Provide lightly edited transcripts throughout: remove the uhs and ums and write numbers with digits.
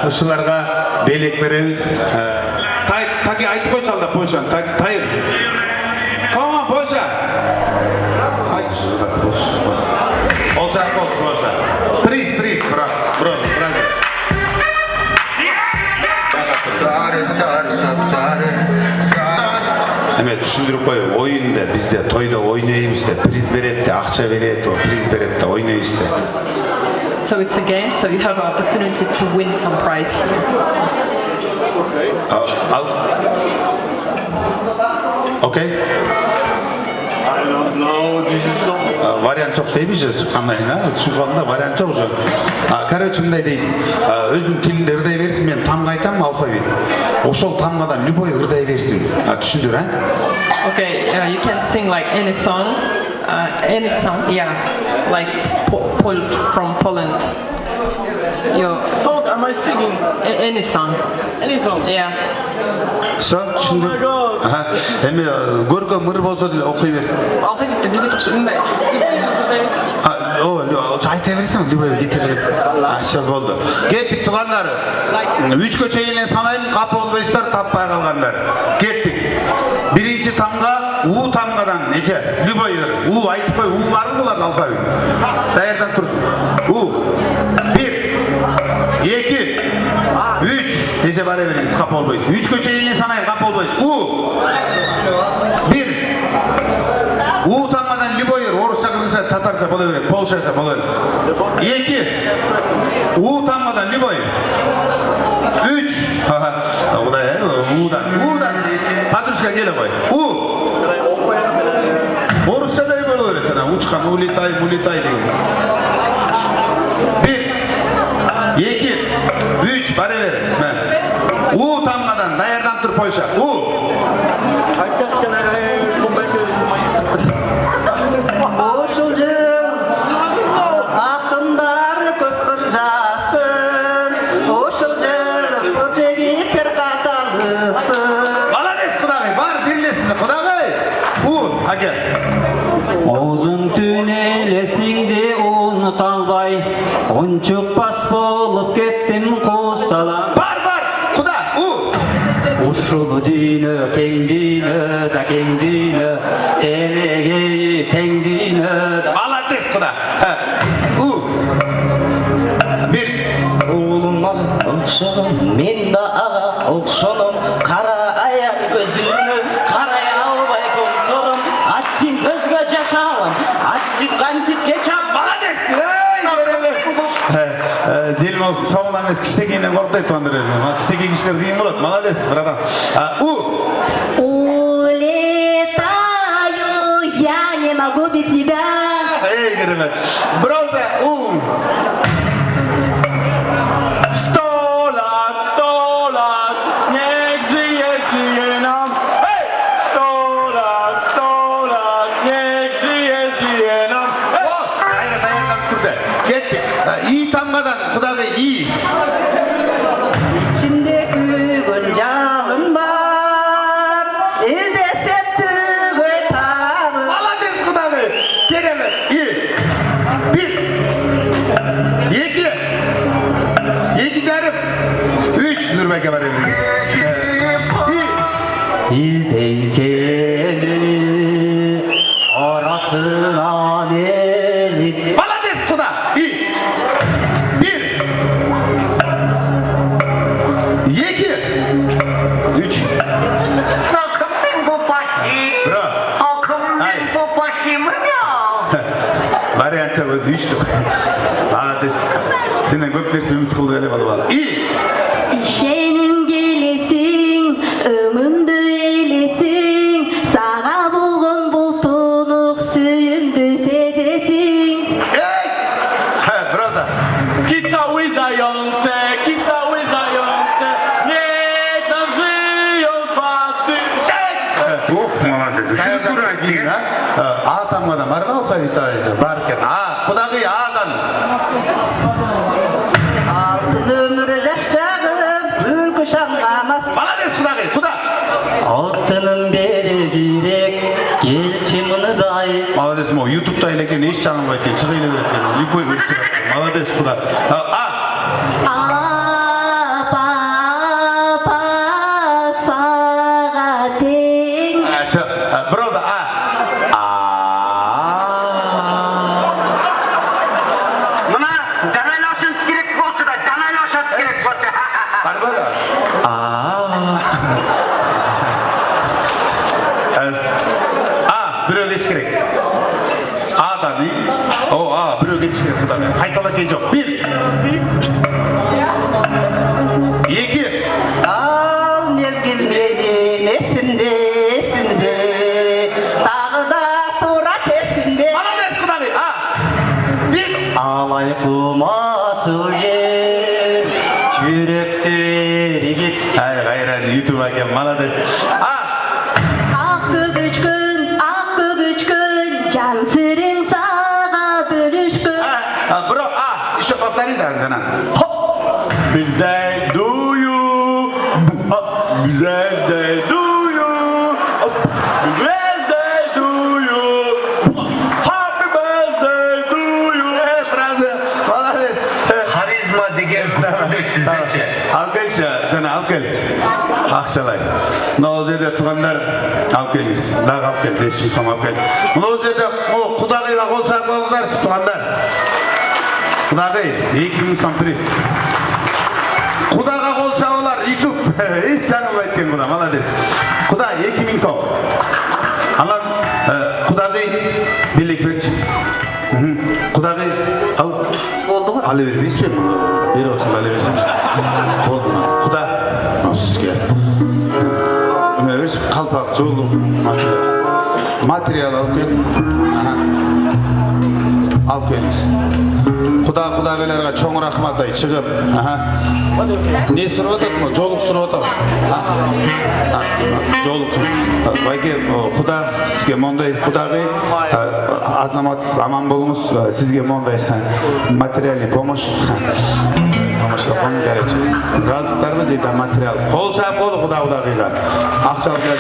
ушуларга белек беребиз. Таги айтып койчу алда Польшаны. Тайыр. Come on, Польша. Польша. Приз, брат. Эме түшүндүрүп коеюн. Оюнда бизде тойдо ойнойбуз да, приз берет да, акча берет, приз берет да, ойнойбуз да. So it's a game, so you have an opportunity to win some prize here. Okay. I don't know, this is so... Вариант жок дейбиз же чыккандайына, түшүнүп алдым да, вариант жок уже. Короче, мындай дейсиң. Өзүң тилинде ырдай берсин, мен тамга айтам, алфавит. Ошол тамгадан любой ырдай берсин. Түшүндүр, а? Okay, you can sing like any song, yeah, like from Poland. Song, am I singing? Any song. Any song? Yeah. Все, түшүндүр. Эми көргөн мыр болсо деле окуй бер. Алфавитти билбей турсуң, ындай. Айта берсең, любой кете берет. Все болду. Кеттик, туугандар. 3-кө чейин санайм, капы болбойсуздар, таппай калгандар. Кеттик. Биринчи тамга У тамгадан нече? Любой У айтып кой. У барбы булардын алфавит? Даярдан турсун. У. 1, 2, 3. Нече бара бериңиз, капы болбойсуз. 3-кө чейин санайм, капы болбойсуз. У. 1. У тамгадан любой орусча, кыргызча, татарча боло берет, полшача боло берет. 2. У тамгадан любой. 3. Кудай, Удан. Подружка келе кой. У. Орусчадай боло берет, ана учкан, улетай деген. 1, 2, 3 бара бер. У тамгадан даярдан тур Польша. У. Ошол жыл акындар көп кырдасын, ошол жыл жигиттер каталысын. Молодец, кудагай, бар бирлесиңер, кудагай. У, акел. Оозуң түнелесиңди унута албай, унчукпас болуп кеттим куусалам. Бар, куда? У. Ушул дүйнө кең дүйнө да кең дүйнө, телегеи тең дүйнө да. Молодец, куда? У. 1. Уулума окшогон, мен да ага окшоном, кара аяк көзүнө карай албай тоңсорум, аттим көзгө жаш алам, аттим кантип кечам. Молодец. Желмол соңунан эмес кичтегейинен корктойт тугандар өзү. Кичтегей кишилер кыйын болот. Молодец, братан. У. Улетаю, я не могу без тебя. Эй, керемет. Брауза. У. 100 lat, niech żyje nam. Hej! 100 lat, niech żyje nam. Даярдан турду. Кеттик. И тамгадан кудагы И. İçimde kүйгөн жалын бар, издесем түгөй табы. Молодец, кудагы. Керемет. И. 1. 2. 2,5. 3. Нурбеке бар эмес. И. İzdeyim seni arasına beni. Молодец, куда? И. 1. 2. 3. Бра. Вариант өз үчтү. Молодец. Сенен көп нерсе үмүт кылып эле болуп ал. И. Ишеним келесиң, өмүмдү элесиң, сага болгон бул тунук сүйүмдү сезесиң. Эй! Брата. Kica łyzające, niech nam żyją faty. Ох, молодец. А тамгадан бар алфавит бар экен. Кудагы Адан. Алтын өмүр жашагып, үлкү шаңгамас. Молодец, кудагы. Куда? Алтынын бери керек, келчи мыныдай. Молодец, мо YouTube'да элекен эч жаңылбай экен, чыга эле берет экен. Любой бир чыгат. Молодец, куда? Біреу кетішкен құдағи. Қайтала кей жоқ. 1 2 Ал мезгілмейден есімде, есімде, тағы да тұра тесімде. Молодец, құдағи. 1 Алай қылмасы жер, жүректері кетті. Қайран, YouTube әкем, молодец. ақ көгічкін жан сырын саға бөлішкін. Бро, еще повтори, да, жана. Birthday to you. Birthday to you. Birthday to you. Happy birthday to you. Фраза, молодец. Харизма деген көмек сіздерше. Алып келші, жана алып кел. Ақшалай. Ол жерде туғандар алып келіңіз. Дағы алып кел, 5.000 сом алып кел. Ол жерде құдағиға қол шағып болыңдар, туғандар. Құдағи, 2.000 сом приз. Құдаға қол шағылар, YouTube. Еш жаңыл айткен құда, молодец. Құда, 2.000 сом. Алан, құдағи, билік берші. Құдағи, ал. Болды ғой. Алы бермейсіз бе? Бері отырып алы берсем. Болды ма? Құда, сізге. Қалпақ, жолы, материал. Материал алып кел. Алып келіңіз. Құдағиларға чоң рахмат ай шығып. Не сұрып отыр? Жолық сұрып отыр. Жолық. Байке, құда сізге мондай құдағи азамат аман болыңыз. Сізге мондай материальный помощь. Помощьлықпен керек. Разыстар ма жейді материал. Қол шап қолы құдағиға. Ақшалық кел.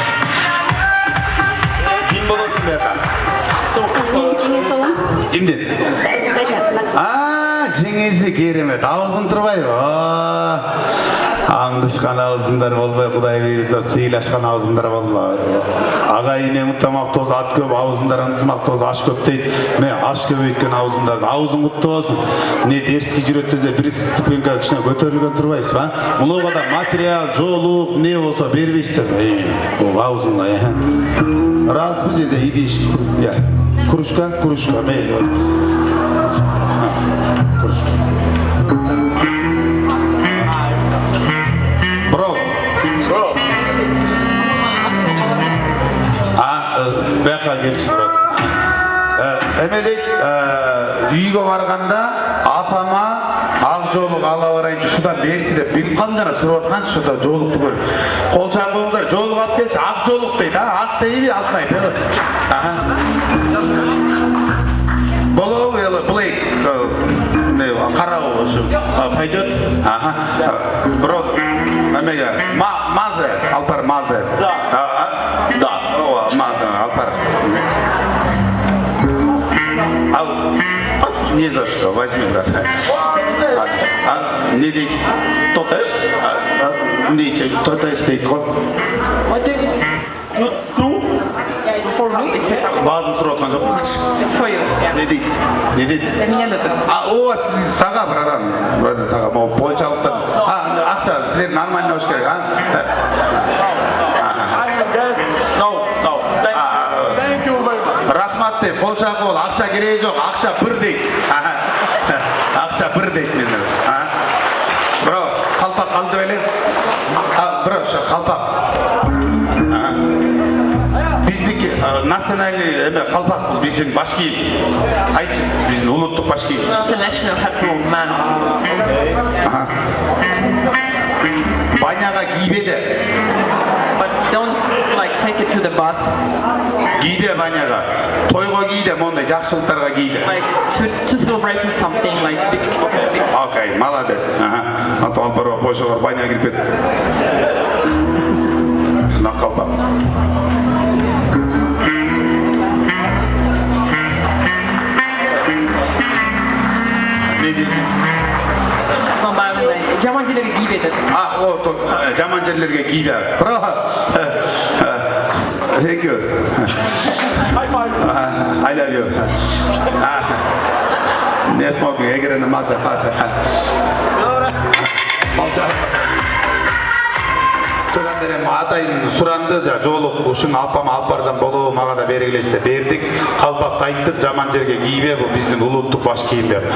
Кім боласың бәқа? Мен жеңіл солым. Кімден? Жеңесі керемет, аузын тұрбай. Аңдышқан аузындар болбай, Құдай берілсе, сыйлашқан аузындар болбай. Ағайын ынтымақ тоз ат көп, аузындар ынтымақ тоз аш көп дейді. Мен аш көп өйткен аузындарды, аузын құтты болсын. Не дерске жүреттерде бір ступенька күшіне көтерілген тұрбайсыз ба? Мұлыға да материал, жолуқ, не болса бербейсіздер. Ол аузынға. Раз бұл жерде идиш. Кружка, мейлі. Бро. Бәқа келші, бро. Әмедек, үйге барғанда апама ақ жолық ала барайыншы шыда берші деп біліп қалдыңдар, сұрып отқан шыда жолықты көр. Қол шағылыңдар, жолық алып келші, ақ жолық дейді, ақ дейбі, алтынай, пелі. Болу, Блейк, қарау пойдет. Бро, әмеге, мазы, алпар мазы. Да. Мазы, алпар. Не за что, возьми, брат. Не дейді? Тотеш? Не дейді, тотеш дейді ғой. For me? Вазын сұрып отқан жоқ. It's for you. Yeah. Не дейді? Для меня это. О, саға, братан. Братан, саға. Польшалықтар. Ақша, сіздер нормально өш керек, I have guessed. No. Thank you very much. Рахмат деп, Польша қол, ақша керегі жоқ, ақша бір дейді. Ақша бір дейді мен. Бро, қалпақ қалды бәле? Бро, қалпақ. Біздікі, национальный қалпақ бұл, біздің баш киім. Айтшы, біздің ұлттық баш киім. It's a national hat for man. Баняға кибеді. But don't take it to the bath. Киде баняға. Тойға киде, мондай жақсылықтарға киде. To celebrate something like big. Окей, молодец. Атал бір Польшаға баня кіріп кетті. Сынақ қалпақ. Не дейді? Жаман жерлерге киіп етеді. Жаман жерлерге киіп етеді. Браво! Thank you. High five. I love you. Не смогу, я говорю, намаза, фаса. Молча. Тыгандар эми атайын суранды, жолук ушуң алпама алып барсам болобу, мага да бергилесиз деп бердик. Калпакты айттык, жаман жерге кийбе, бул биздин улуттук баш кийим деп.